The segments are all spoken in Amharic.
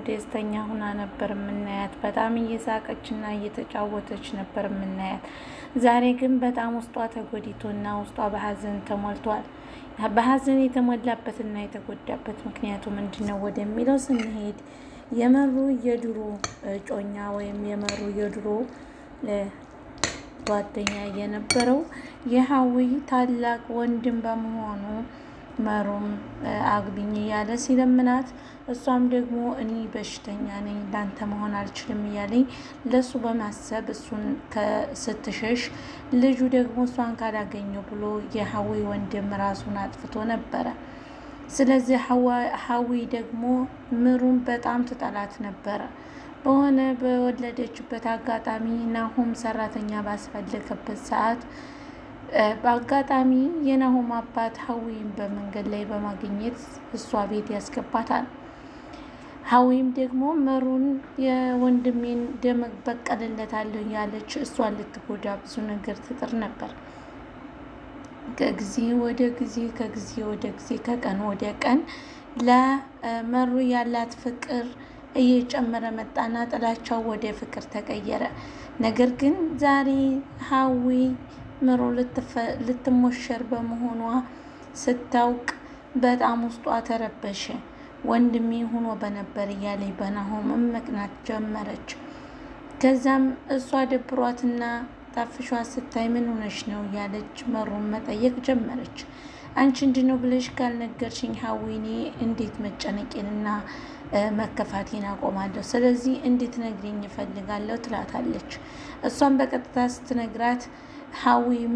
ደስተኛ ሁና ነበር የምናያት። በጣም እየሳቀችና እየተጫወተች ነበር የምናያት። ዛሬ ግን በጣም ውስጧ ተጎድቶና ውስጧ በሀዘን ተሞልቷል። በሀዘን የተሞላበትና የተጎዳበት ምክንያቱ ምንድነው ወደሚለው ስንሄድ የመሩ የድሮ እጮኛ ወይም የመሩ የድሮ ጓደኛ የነበረው የሀዊ ታላቅ ወንድም በመሆኑ መሩም አግቢኝ እያለ ሲለምናት እሷም ደግሞ እኔ በሽተኛ ነኝ ላንተ መሆን አልችልም እያለኝ ለሱ በማሰብ እሱን ስትሸሽ ልጁ ደግሞ እሷን ካላገኘው ብሎ የሀዊ ወንድም ራሱን አጥፍቶ ነበረ። ስለዚህ ሀዊ ደግሞ ምሩን በጣም ትጠላት ነበረ። በሆነ በወለደችበት አጋጣሚ ናሆም ሰራተኛ ባስፈለገበት ሰዓት በአጋጣሚ የናሆም አባት ሀዊም በመንገድ ላይ በማግኘት እሷ ቤት ያስገባታል። ሀዊም ደግሞ መሩን የወንድሜን ደም በቀልለታለሁ ያለች እሷን ልትጎዳ ብዙ ነገር ትጥር ነበር። ከጊዜ ወደ ጊዜ ከቀን ወደ ቀን ለመሩ ያላት ፍቅር እየጨመረ መጣና ጥላቻው ወደ ፍቅር ተቀየረ። ነገር ግን ዛሬ ሀዊ ምሩ ልትሞሸር በመሆኗ ስታውቅ በጣም ውስጧ ተረበሸ። ወንድሜ ሆኖ በነበር እያለኝ በናሆም መቅናት ጀመረች። ከዛም እሷ ደብሯትና ታፍሿ ስታይ ምን ሆነሽ ነው እያለች መሩን መጠየቅ ጀመረች። አንቺ እንድነው ብለሽ ካልነገርሽኝ ሀዊኔ እንዴት መጨነቄንና መከፋቴን አቆማለሁ። ስለዚህ እንድትነግሪኝ እፈልጋለሁ ትላታለች። እሷም በቀጥታ ስትነግራት ሀዊም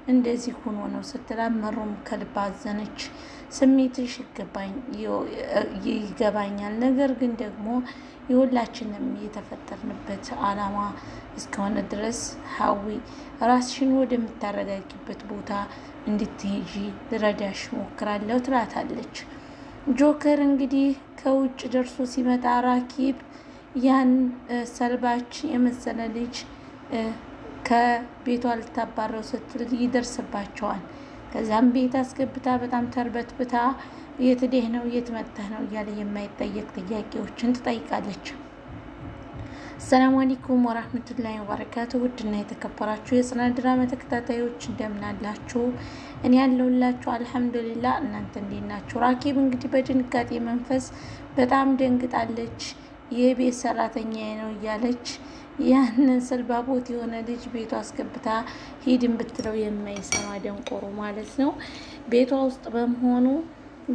እንደዚህ ሆኖ ነው ስትላት መሩም ከልብ አዘነች። ስሜትሽ ይገባኛል፣ ነገር ግን ደግሞ የሁላችንም የተፈጠርንበት አላማ እስከሆነ ድረስ ሀዊ ራስሽን ወደምታረጋጊበት ቦታ እንድትሄጂ ልረዳሽ ሞክራለሁ ትላታለች። ጆከር እንግዲህ ከውጭ ደርሶ ሲመጣ ራኪብ ያን ሰልባች የመሰለ ልጅ ከቤቷ ልታባረው ስትል ይደርስባቸዋል። ከዛም ቤት አስገብታ በጣም ተርበትብታ የት ሄደህ ነው የት መጥተህ ነው እያለ የማይጠየቅ ጥያቄዎችን ትጠይቃለች። ሰላም አለይኩም ወራህመቱላሂ ወበረካቱ። ውድና የተከበራችሁ የጽናት ድራማ ተከታታዮች እንደምን አላችሁ? እኔ ያለሁላችሁ አልሐምዱሊላህ። እናንተ እንዴት ናችሁ? ራኪብ እንግዲህ በድንጋጤ መንፈስ በጣም ደንግጣለች። የቤት ሰራተኛ ነው እያለች ያንን ስልባቦት የሆነ ልጅ ቤቷ አስገብታ ሂድን ብትለው የማይሰማ ደንቆሮ ማለት ነው ቤቷ ውስጥ በመሆኑ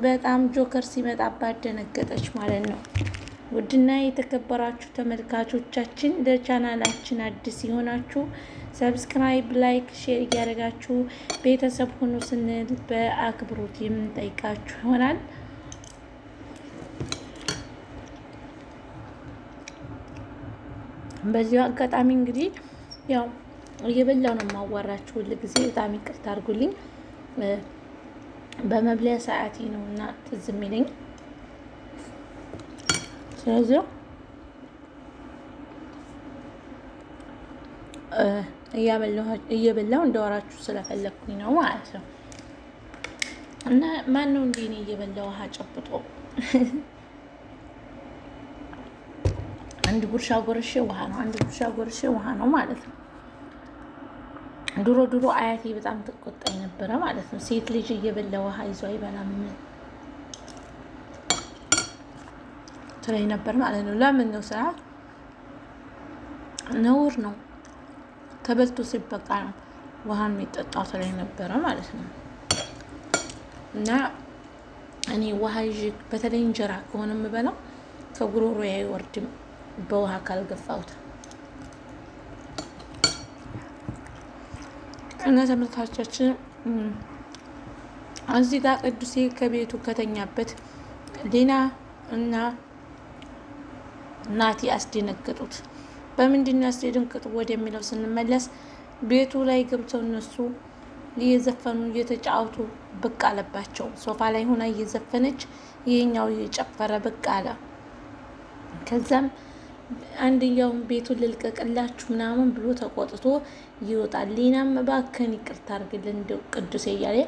በጣም ጆከር ሲመጣባት ደነገጠች ማለት ነው። ውድና የተከበራችሁ ተመልካቾቻችን ለቻናላችን አዲስ የሆናችሁ ሰብስክራይብ፣ ላይክ፣ ሼር እያደረጋችሁ ቤተሰብ ሁኑ ስንል በአክብሮት የምንጠይቃችሁ ይሆናል። በዚሁ አጋጣሚ እንግዲህ ያው እየበላው ነው የማዋራችሁ ሁልጊዜ በጣም ይቅርታ አድርጉልኝ። በመብለያ ሰዓቴ ነው እና ትዝ የሚለኝ ስለዚህ እየበላው እንደወራችሁ ስለፈለኩኝ ነው ማለት ነው። እና ማን ነው እንዴ እኔ እየበላው ውሃ ጨብጦ አንድ ጉርሻ ጎርሼ ውሃ ነው፣ አንድ ጉርሻ ጎርሼ ውሃ ነው ማለት ነው። ድሮ አያቴ በጣም ትቆጣኝ ነበረ ማለት ነው። ሴት ልጅ እየበላ ውሃ ይዞ አይበላም ትለኝ ነበር ማለት ነው። ለምን ነው ስራ ነውር ነው፣ ተበልቶ ሲበቃ ነው ውሃን የሚጠጣው ትለኝ ነበረ ማለት ነው። እና እኔ ውሃ ይዤ በተለይ እንጀራ ከሆነ የምበላው ከጉሮሮዬ አይወርድም በውሃ ካልገፋሁት። እና ተመልካቾቻችን እዚህ ጋር ቅዱሴ ከቤቱ ከተኛበት ሊና እና ናቲ አስደነገጡት። በምንድን ነው ያስደነገጡት ወደሚለው ስንመለስ ቤቱ ላይ ገብተው እነሱ እየዘፈኑ እየተጫወቱ ብቅ አለባቸው። ሶፋ ላይ ሆና እየዘፈነች ይሄኛው እየጨፈረ ብቅ አለ። ከዛም አንድያውን ቤቱን ልልቀቅላችሁ ምናምን ብሎ ተቆጥቶ ይወጣል። ሊናም እባክህን ይቅርታ አድርግልን እንደው ቅዱሴ እያለ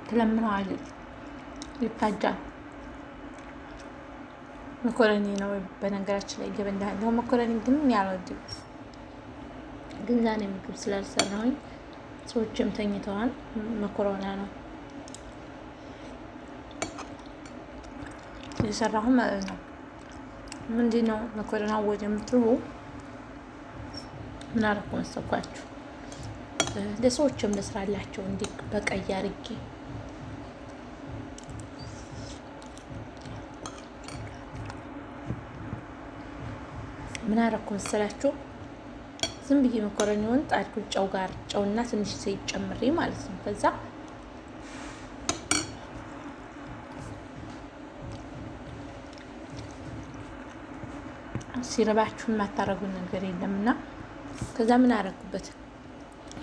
ትለምነዋለች፣ ይፋጃል። መኮረኒ ነው በነገራችን ላይ እየበላ ያለው። መኮረኒ ግን ያልወድም፣ ግን ዛሬ ምግብ ስላልሰራሁኝ ሰዎችም ተኝተዋል። መኮረና ነው የሰራሁ ማለት ነው። ምንድን ነው መኮረና ወደ የምትሉ ምን አደረኩ መሰኳችሁ? ለሰዎችም ልስራላቸው እንዲህ በቀይ አድርጌ ምን አደረኩ መሰላችሁ? ዝም ብዬ መኮረኒውን ጣድኩ ጨው ጋር ጨውና ትንሽ ዘይት ጨምሬ ማለት ነው። ከዛ ሲረባችሁ የማታረጉን ነገር የለምና ከዛ ምን አደረኩበት?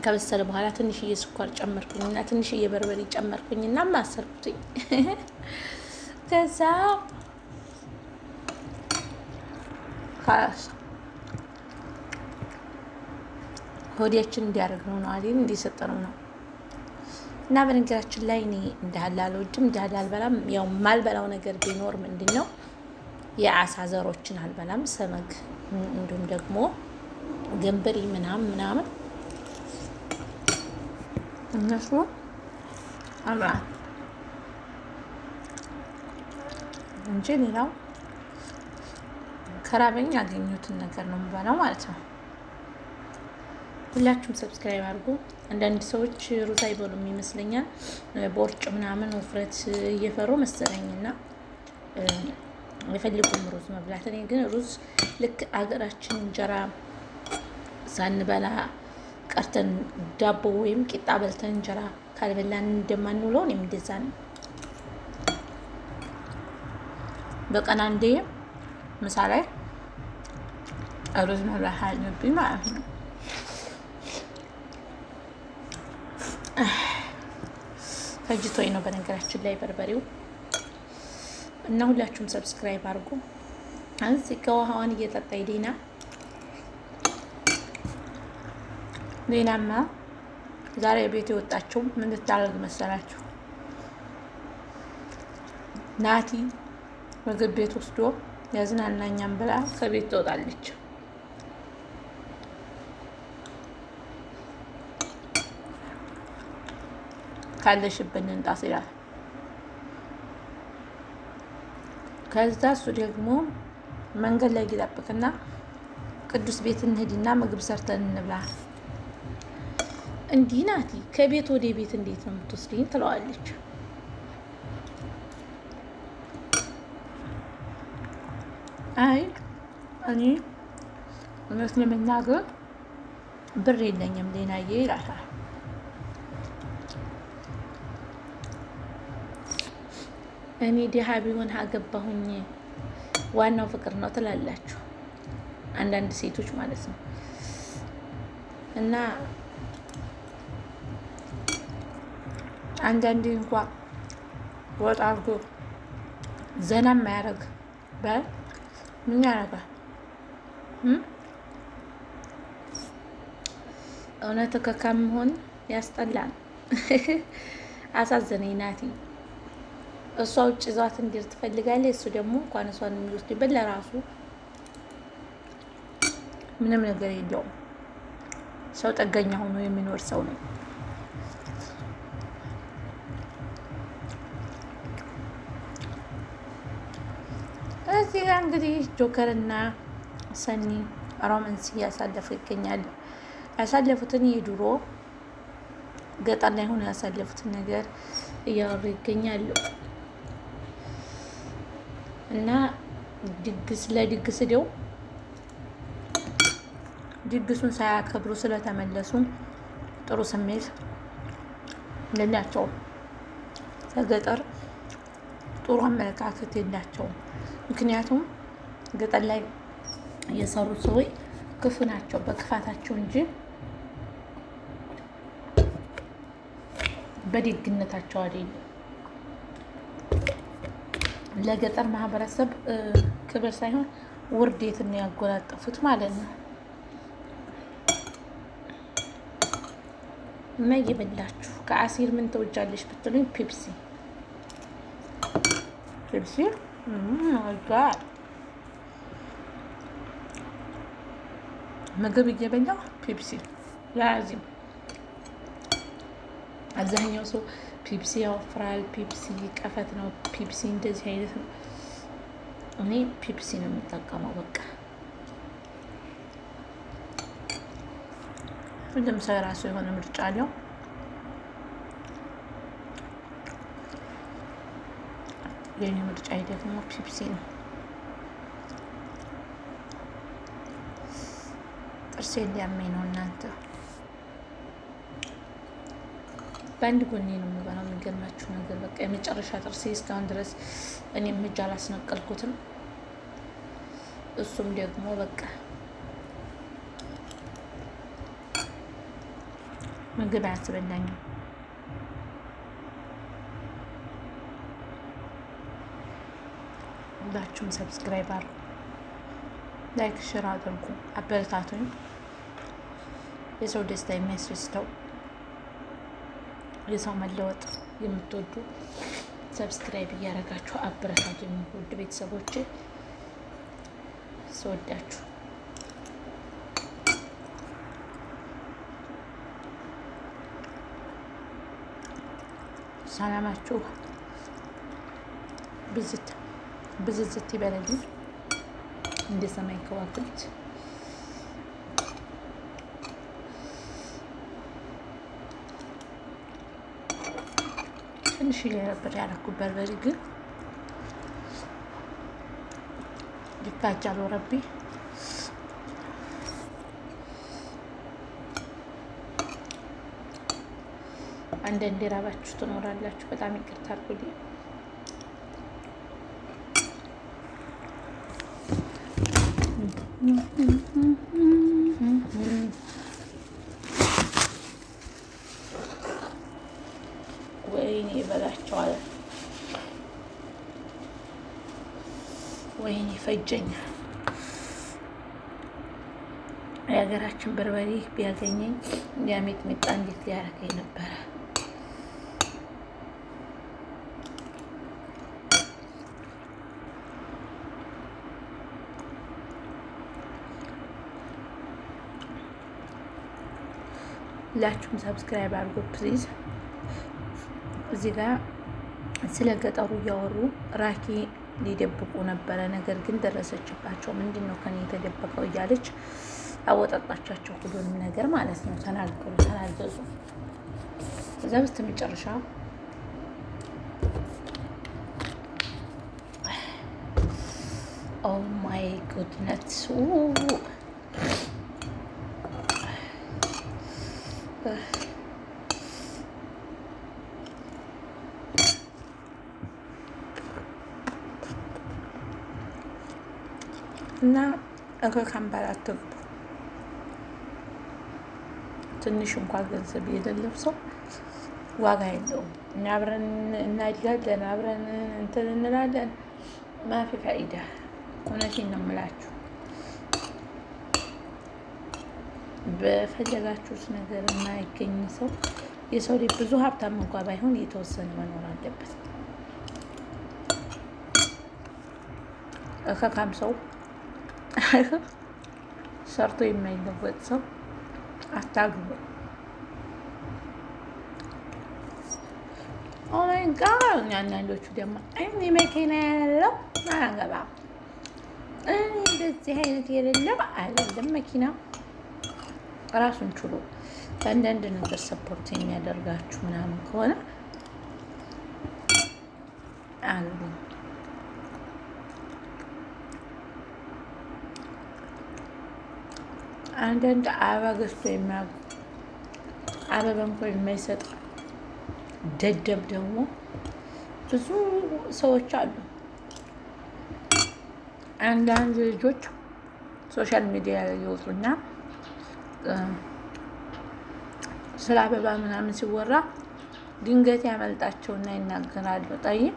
ከበሰለ በኋላ ትንሽዬ ስኳር ጨመርኩኝና ትንሽዬ በርበሬ ጨመርኩኝና ማሰርኩትኝ። ከዛ ሆዲያችን እንዲያደርግ ነው አይደል? እንዲሰጠነው ነው። እና በነገራችን ላይ እኔ እንዳለ አልወድም፣ እንዳለ አልበላም። ያው ማልበላው ነገር ቢኖር ምንድነው የአሳ ዘሮችን አልበላም፣ ሰመግ እንዲሁም ደግሞ ገንበሪ ምናምን እነሱ አልበላም እንጂ ሌላው ከራበኝ ያገኙትን ነገር ነው የምበላው ማለት ነው። ሁላችሁም ሰብስክራይብ አድርጉ። አንዳንድ ሰዎች ሩዝ አይበሉም ይመስለኛል፣ ቦርጭ ምናምን ውፍረት እየፈሩ መሰለኝና የፈልጉም ሩዝ መብላት። እኔ ግን ሩዝ ልክ አገራችን እንጀራ ሳንበላ ቀርተን ዳቦ ወይም ቂጣ በልተን እንጀራ ካልበላን እንደማንውለው እኔም እንደዛ ነው። በቀን አንዴ ምሳ ላይ ሩዝ መብላት አለብኝ ማለት ነው። ፈጅቶኝ ነው በነገራችን ላይ በርበሬው እና ሁላችሁም ሰብስክራይብ አድርጉ። እዚህ ከውሃዋን እየጠጣይ ሌናማ ዛሬ ቤት የወጣችው ምን ልታደርግ መሰላችሁ? ናቲ ምግብ ቤት ወስዶ ያዝናናኛም ብላ ከቤት ትወጣለች። ካለሽበት እንጣስ ይላል። ከዛ እሱ ደግሞ መንገድ ላይ ይጠብቅና ቅዱስ ቤት እንሂድና ምግብ ሰርተን እንብላ። እንዲህ ናቲ ከቤት ወደ ቤት እንዴት ነው የምትወስደኝ? ትለዋለች። አይ እኔ እውነት ለመናገር ብር የለኝም ሌናዬ ይላታል። እኔ ድሃ ቢሆን አገባሁኝ ዋናው ፍቅር ነው ትላላችሁ አንዳንድ ሴቶች ማለት ነው። እና አንዳንዴ እንኳን ወጣ አድርጎ ዘና የማያደርግ ባል ምን ያደርጋል? እውነት ከካም መሆን ያስጠላል። አሳዘነኝ ናቲ። እሷ ውጭ ይዟት እንዲር ትፈልጋለች። እሱ ደግሞ እንኳን እሷን የሚወስድበት ለራሱ ምንም ነገር የለውም። ሰው ጠገኛ ሆኖ የሚኖር ሰው ነው። እዚህ ጋር እንግዲህ ጆከርና ሰኒ ሮማንስ እያሳለፉ ይገኛሉ። ያሳለፉትን የድሮ ገጠር ላይ ሆነ ያሳለፉትን ነገር እያወሩ ይገኛሉ። እና ለድግስ ሄደው ድግሱን ሳያከብሩ ስለተመለሱ ጥሩ ስሜት የላቸውም። ለገጠር ጥሩ አመለካከት የላቸውም። ምክንያቱም ገጠር ላይ የሰሩት ሰዎች ክፉ ናቸው በክፋታቸው እንጂ በደግነታቸው አይደለም። ለገጠር ማህበረሰብ ክብር ሳይሆን ውርደትን ነው ያጎናጠፉት ማለት ነው። እና እየበላችሁ ከአሲር ምን ተወጃለሽ ብትሉኝ ፔፕሲ ጋር ምግብ እየበላሁ ፔፕሲ ላዚም። አብዛኛው ሰው ፔፕሲ ያወፍራል፣ ፔፕሲ ቀፈት ነው፣ ፔፕሲ እንደዚህ አይነት ነው። እኔ ፔፕሲ ነው የምጠቀመው። በቃ ሁሉም ሰው የራሱ የሆነ ምርጫ አለው። የኔ ምርጫ ደግሞ ፔፕሲ ነው። ጥርሴ ሊያመኝ ነው እናንተ። በአንድ ጎኔ ነው የምበላው። የሚገርማችሁ ነገር በቃ የመጨረሻ ጥርሴ እስካሁን ድረስ እኔም እጅ አላስነቀልኩትም። እሱም ደግሞ በቃ ምግብ አያስበላኝም። ሁላችሁም ሰብስክራይብ አድርጉ፣ ላይክ ሽር አድርጉ፣ አበረታቱኝ። የሰው ደስታ የሚያስደስተው የሰው መለወጥ የምትወዱ ሰብስክራይብ እያደረጋችሁ አበረታቱኝ። ውድ ቤተሰቦቼ ስወዳችሁ ሰላማችሁ ብዝት ይበለልኝ እንደ ሰማይ ከዋክብት። ትንሽ ነበር ያደረኩት በርበሬ፣ ግን ይፋጃል። ረቢ አንዳንዴ ራባችሁ ትኖራላችሁ። በጣም ይቅርታ አድርጉልኝ። ወይኔ ይበላቸዋል። ወይኔ ፈጀኛል። የሀገራችን በርበሬ ቢያገኘኝ ሚጥሚጣ እንዴት ሊያደርገኝ ነበረ። ሁላችሁም ሰብስክራይብ አድርጉ ፕሊዝ። እዚህ ጋር ስለ ገጠሩ እያወሩ ራኪ ሊደብቁ ነበረ፣ ነገር ግን ደረሰችባቸው። ምንድን ነው ከኔ የተደበቀው እያለች አወጣጣቻቸው ሁሉንም ነገር ማለት ነው። ተናገሩ፣ ተናዘዙ። እዛ በስተ መጨረሻ ኦ ማይ ጉድነስ እና ከካምባላ አትግቡ። ትንሽ እንኳን ገንዘብ የሌለው ሰው ዋጋ የለውም። እኛ አብረን እናድጋለን፣ አብረን እንትን እንላለን። ማፊ ፋይዳ። እውነቴን ነው የምላችሁ። በፈለጋችሁት ነገር የማይገኝ ሰው የሰው ልጅ ብዙ ሀብታም እንኳ ባይሆን የተወሰነ መኖር አለበት። ከካም ሰው ሰርቶ የማይለወጥ ሰው አታግቡ። ኦማይ ጋድ። አንዳንዶቹ ደግሞ እኔ መኪና ያለው አላገባም፣ እኔ እንደዚህ አይነት የሌለው አይደለም። መኪና ራሱን ችሎ በአንዳንድ ነገር ሰፖርት የሚያደርጋችሁ ምናምን ከሆነ አግቡ። አንዳንድ አበባ ገዝቶ የሚያውቁ አበባ እንኳ የማይሰጥ ደደብ ደግሞ ብዙ ሰዎች አሉ። አንዳንድ ልጆች ሶሻል ሚዲያ ላይ ይወጡና ስለ አበባ ምናምን ሲወራ ድንገት ያመልጣቸውና ይናገራሉ። ጠይም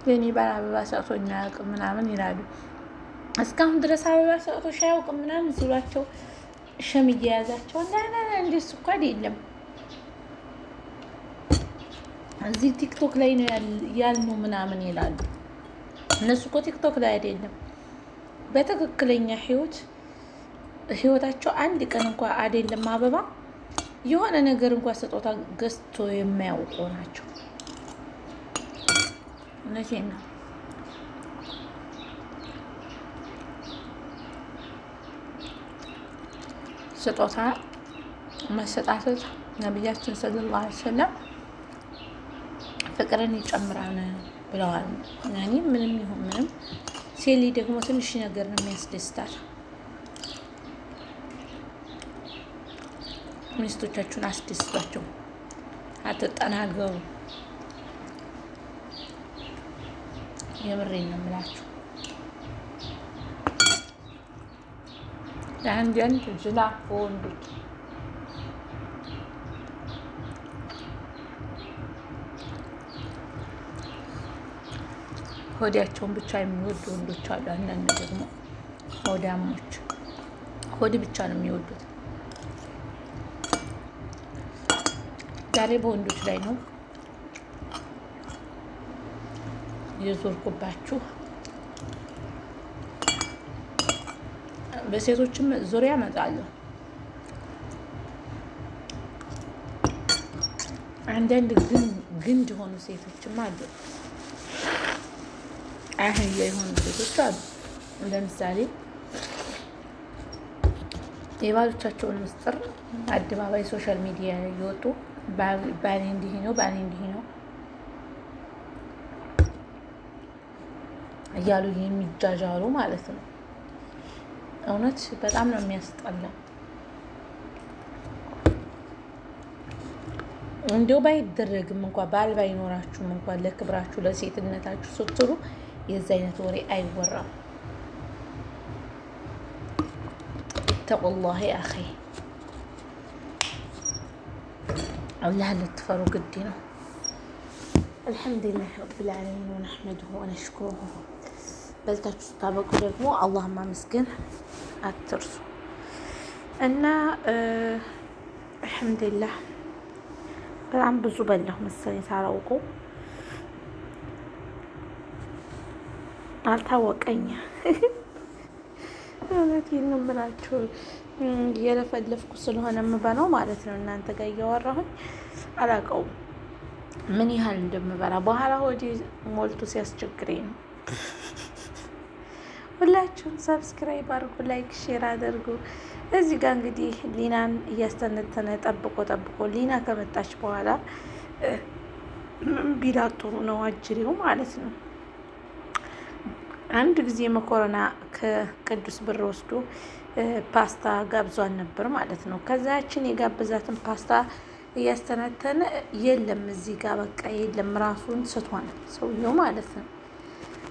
የኔ ባል አበባ ሰጥቶኝ አያውቅም ምናምን ይላሉ። እስካሁን ድረስ አበባ ሰጥቶሽ አያውቅም ምናምን ሲሏቸው ሸም እየያዛቸው እንደሱ እኮ አይደለም እዚህ ቲክቶክ ላይ ነው ያልነው ምናምን ይላሉ። እነሱ እኮ ቲክቶክ ላይ አይደለም በትክክለኛ ህይወታቸው አንድ ቀን እንኳን አይደለም አበባ የሆነ ነገር እንኳን ስጦታ ገዝቶ የማያውቁ ናቸው። እውነቴን ነው። ስጦታ መሰጣጠት ነቢያችን ሰለላሁ ዐለይሂ ወሰለም ፍቅርን ይጨምራል ብለዋል። ያኔ ምንም ይሁን ምንም ሴሊ ደግሞ ትንሽ ነገር ነው የሚያስደስታት። ሚስቶቻችሁን አስደስቷቸው፣ አትጠናገሩ። የምሬን ነው የምላችሁ። አንዳንድ ጅላፍ ወንዶች ሆዳቸውን ብቻ የሚወዱ ወንዶች አሉ። አንዳንድ ደግሞ ሆዳሞች ሆድ ብቻ ነው የሚወዱት። ዛሬ በወንዶች ላይ ነው የዞርኩባችሁ። በሴቶችም ዙሪያ እመጣለሁ። አንዳንድ ግንድ የሆኑ ሴቶችም አሉ። አህያ የሆኑ ሴቶች አሉ። ለምሳሌ የባሎቻቸውን ምስጢር አደባባይ ሶሻል ሚዲያ ላይ እየወጡ ባሌ እንዲህ ነው ባሌ እንዲህ ነው እያሉ የሚጃጃሉ ማለት ነው። እውነት በጣም ነው የሚያስጠላው። እንዲያው ባይደረግም እንኳን ባል ባይኖራችሁም እንኳን ለክብራችሁ ለሴትነታችሁ ስትሉ የዚህ አይነት ወሬ አይወራም። ተቁላሂ አኺ አላህ ልትፈሩ ግድ ነው። አልሐምዱሊላህ ረብል ዓለሚን ወነሕመዱሁ ወነሽኩሩሁ። በልታችሁ ስታበቁ ደግሞ አላህን ማመስገን አትርሱ እና አልሐምዱሊላህ በጣም ብዙ በላሁ መሰለኝ ሳላውቁ አልታወቀኝ። እውነቴን ነው የምላችሁ እየለፈለፍኩ ስለሆነ የምበላው ማለት ነው። እናንተ ጋር እያወራሁኝ አላውቀውም ምን ያህል እንደምበላ። በኋላ ሆዴ ሞልቶ ሲያስቸግረኝ ነው። ሁላችሁም ሰብስክራይብ አድርጉ፣ ላይክ ሼር አድርጉ። እዚህ ጋር እንግዲህ ሊናን እያስተነተነ ጠብቆ ሊና ከመጣች በኋላ ቢላት ጥሩ ነው አጅሬው ማለት ነው። አንድ ጊዜ መኮረና ከቅዱስ ብር ወስዶ ፓስታ ጋብዟን ነበር ማለት ነው። ከዛችን የጋበዛትን ፓስታ እያስተነተነ የለም እዚህ ጋር በቃ የለም፣ ራሱን ስቷን ሰውየው ማለት ነው።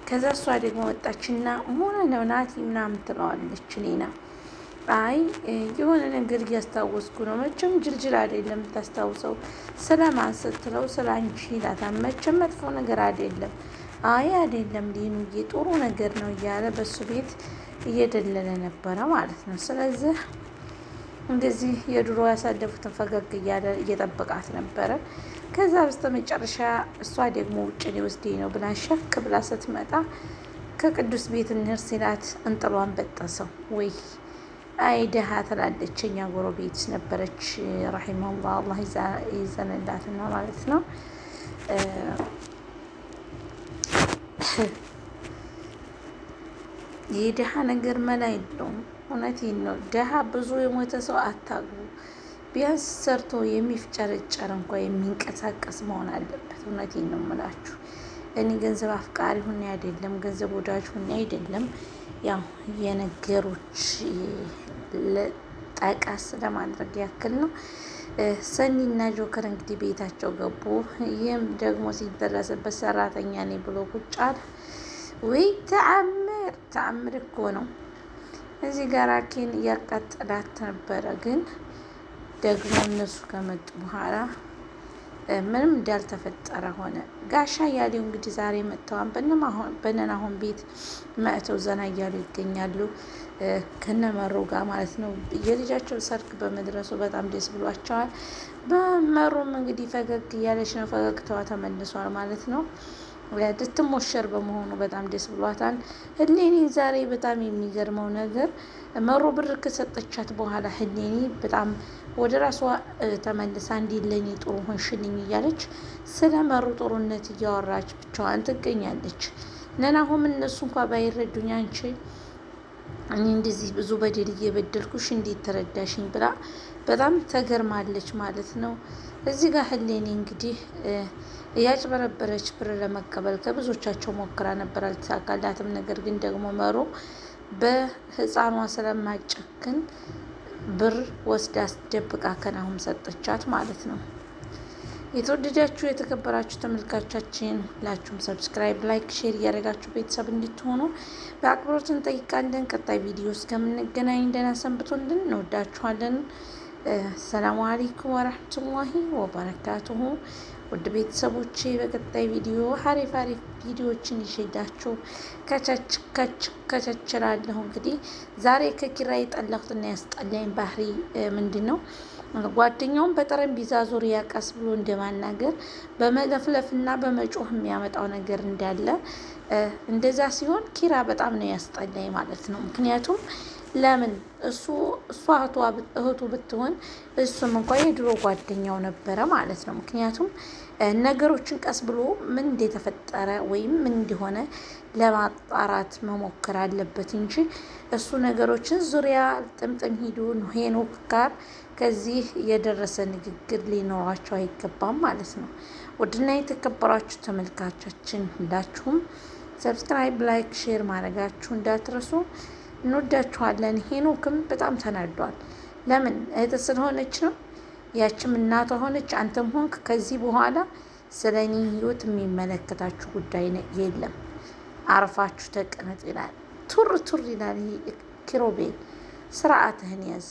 ከዛ እሷ ደግሞ ወጣችና ሆነ ነው ናቲ ምናምን ትለዋለች። ሊና አይ የሆነ ነገር እያስታወስኩ ነው። መቼም ጅልጅል አይደለም የምታስታውሰው። ስለማን ስትለው ስለ አንቺ ይላታል። መቼም መጥፎ ነገር አይደለም። አይ አይደለም ሊኑዬ ጥሩ ነገር ነው እያለ በሱ ቤት እየደለለ ነበረ ማለት ነው። ስለዚህ እንደዚህ የድሮ ያሳለፉትን ፈገግ እያለ እየጠበቃት ነበረ። ከዛ በስተመጨረሻ እሷ ደግሞ ውጭ ሊወስደኝ ነው ብላ ሸክ ብላ ስትመጣ ከቅዱስ ቤት እንሂድ ሲላት እንጥሏን በጠሰው። ወይ አይ ደሃ ትላለች። እኛ ጎረቤት ነበረች ረሂመሁላህ አላህ ይዘንላትና ማለት ነው። የደሃ ነገር መላ የለውም። እውነቴን ነው። ደሃ ብዙ የሞተ ሰው አታግቡ። ቢያንስ ሰርቶ የሚፍጨረጨር እንኳ የሚንቀሳቀስ መሆን አለበት። እውነቴን ነው የምላችሁ። እኔ ገንዘብ አፍቃሪ ሁኔ አይደለም፣ ገንዘብ ወዳጅ ሁኔ አይደለም። ያው የነገሮች ጠቀስ ለማድረግ ያክል ነው። ሰኒና ጆከር እንግዲህ ቤታቸው ገቡ። ይህም ደግሞ ሲደረስበት ሰራተኛ ነኝ ብሎ ቁጭ አለ። ወይ ተአምር እኮ ነው። እዚህ ጋር ኬን እያቃጠላት ነበረ። ግን ደግሞ እነሱ ከመጡ በኋላ ምንም እንዳልተፈጠረ ሆነ። ጋሻ እያሌው እንግዲህ ዛሬ መጥተዋል። በነናሆን ቤት መጥተው ዘና እያሉ ይገኛሉ። ከነመሩ ጋር ማለት ነው። የልጃቸው ሰርግ በመድረሱ በጣም ደስ ብሏቸዋል። በመሩም እንግዲህ ፈገግ እያለች ነው። ፈገግታዋ ተመልሷል ማለት ነው። ልትሞሸር በመሆኑ በጣም ደስ ብሏታል። ህሌኒ ዛሬ በጣም የሚገርመው ነገር መሩ ብር ከሰጠቻት በኋላ ህሌኒ በጣም ወደ ራሷ ተመልሳ እንዲህ ለኔ ጥሩ ሆንሽልኝ እያለች ስለ መሩ ጥሩነት እያወራች ብቻዋን ትገኛለች። ነናሁም እነሱ እንኳ ባይረዱኝ አንቺ እኔ እንደዚህ ብዙ በደል እየበደልኩሽ እንዴት ተረዳሽኝ ብላ በጣም ተገርማለች ማለት ነው። እዚህ ጋር ህሌኒ እንግዲህ እያጭበረበረች ብር ለመቀበል ከብዙዎቻቸው ሞክራ ነበር፣ አልተሳካላትም። ነገር ግን ደግሞ መሩ በህፃኗ ስለማጨክን ብር ወስዳ አስደብቃ ከናሁም ሰጠቻት ማለት ነው። የተወደዳችሁ የተከበራችሁ ተመልካቻችን ሁላችሁም ሰብስክራይብ፣ ላይክ፣ ሼር እያደረጋችሁ ቤተሰብ እንድትሆኑ በአክብሮት እንጠይቃለን። ቀጣይ ቪዲዮ እስከምንገናኝ ደህና ሰንብቱልን። እንወዳችኋለን። ሰላሙ አለይኩም ወረህመቱላሂ ወበረካቱሁ። ውድ ቤተሰቦቼ በቀጣይ ቪዲዮ ሀሪፍ ቪዲዮዎችን ይዤላችሁ ከቸችላለሁ። እንግዲህ ዛሬ ከኪራ የጠላሁትና ያስጠላኝ ባህሪ ምንድን ነው? ጓደኛውን በጠረጴዛ ዙሪያ ቀስ ብሎ እንደማናገር በመለፍለፍና በመጮህ የሚያመጣው ነገር እንዳለ እንደዛ ሲሆን ኪራ በጣም ነው ያስጠላኝ ማለት ነው። ምክንያቱም ለምን እሷ እህቱ ብትሆን እሱም እንኳ የድሮ ጓደኛው ነበረ ማለት ነው። ምክንያቱም ነገሮችን ቀስ ብሎ ምን እንደተፈጠረ ወይም ምን እንደሆነ ለማጣራት መሞከር አለበት እንጂ እሱ ነገሮችን ዙሪያ ጥምጥም ሂዱ ሄኖክ ጋር ከዚህ የደረሰ ንግግር ሊኖራቸው አይገባም ማለት ነው። ውድና የተከበራችሁ ተመልካቻችን ሁላችሁም ሰብስክራይብ፣ ላይክ፣ ሼር ማድረጋችሁ እንዳትረሱ። እንወዳችኋለን። ሄኖክም በጣም ተናዷል። ለምን እህት ስለሆነች ነው። ያችም እናቷ ሆነች፣ አንተም ሆንክ ከዚህ በኋላ ስለ እኔ ህይወት የሚመለከታችሁ ጉዳይ የለም፣ አርፋችሁ ተቀመጥ ይላል። ቱር ይላል ኪሮቤል። ስርዓትህን ያዝ።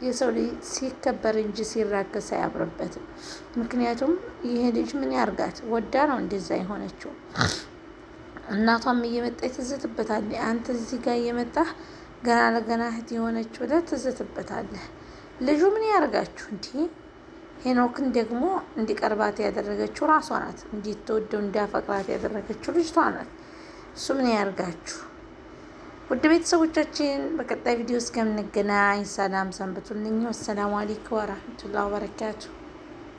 የሰው ልጅ ሲከበር እንጂ ሲራከስ አያምርበትም። ምክንያቱም ይሄ ልጅ ምን ያርጋት ወዳ ነው እንደዛ የሆነችው። እናቷም እየመጣች ትዝትበታለች። አንተ እዚህ ጋር እየመጣህ ገና ለገና እህት የሆነች ብለህ ትዝትበታለህ። ልጁ ምን ያደርጋችሁ እንዲህ? ሄኖክን ደግሞ እንዲቀርባት ያደረገችው ራሷ ናት። እንዲትወደው እንዲያፈቅራት ያደረገችው ልጅቷ ናት። እሱ ምን ያደርጋችሁ? ውድ ቤተሰቦቻችን በቀጣይ ቪዲዮ እስከምንገናኝ ሰላም ሰንብቱልኝ። ወሰላሙ አለይኩም ወራህመቱላሂ ወበረካቱ።